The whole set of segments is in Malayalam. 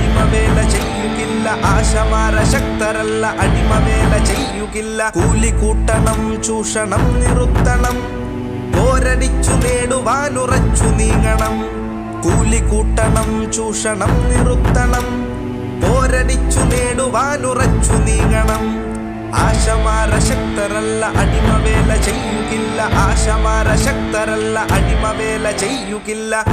അടിമവേല ചെയ്യുകില്ല. ആശമാര ശക്തരല്ല അടിമവേല ചെയ്യുകില്ല. കൂലി കൂട്ടണം, ചൂഷണം നിറുത്തണം, പോരടിച്ചു നേടുവാനുറച്ചു നീങ്ങണം. കൂലി കൂട്ടണം, ചൂഷണം നിറുത്തണം, പോരടിച്ചു നേടുവാനുറച്ചു നീങ്ങണം. ആശമാര ശക്തരല്ല അടിമവേല ചെയ്യുകില്ല. ആശമാര ശക്തരല്ല അടിമവേല ചെയ്യുകില്ല.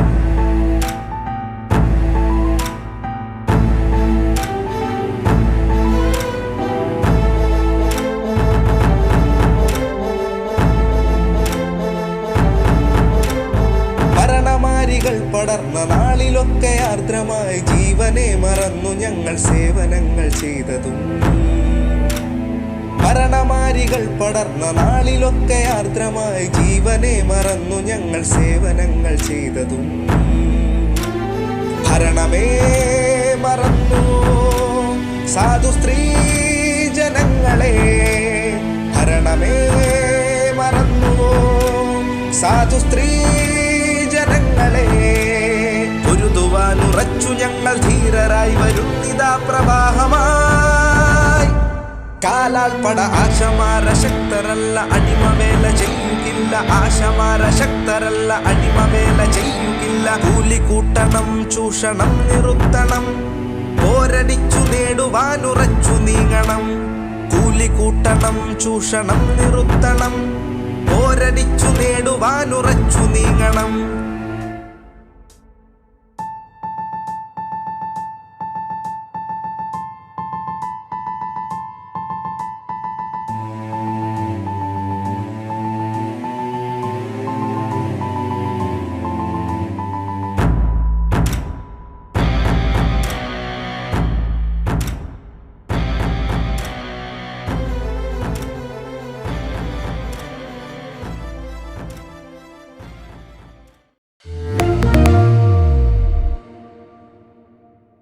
ഭരണമാരികൾ പടർന്ന നാളിലൊക്കെ ആർദ്രമായി ജീവനെ മറന്നു ഞങ്ങൾ സേവനങ്ങൾ ചെയ്തതും. ഭരണമാരികൾ പടർന്ന നാളിലൊക്കെ ആർദ്രമായി ജീവനെ മറന്നു ഞങ്ങൾ സേവനങ്ങൾ ചെയ്തതും. ഭരണമേ മറന്നു സാധു സ്ത്രീ ജനങ്ങളെ, ഭരണമേ മറന്നു സാധു സ്ത്രീ ജനങ്ങളെ. പൊരുതുവാനുറച്ചു ഞങ്ങൾ ധീരരായി വരുന്നിതാ പ്രവാഹമായി. കാലാൽ പട ആശമാര ശക്തരല്ല അടിമവേല ചെയ്യുകില്ല. ആശമാര ശക്തരല്ല അടിമവേല ചെയ്യുകില്ല. കൂലി കൂട്ടണം, ചൂഷണം നിറുത്തണം, പോരടിച്ചു നേടുവാനുറച്ചു നീങ്ങണം. കൂലി കൂട്ടണം, ചൂഷണം നിറുത്തണം, പോരടിച്ചു നേടുവാനുറച്ചു നീങ്ങണം.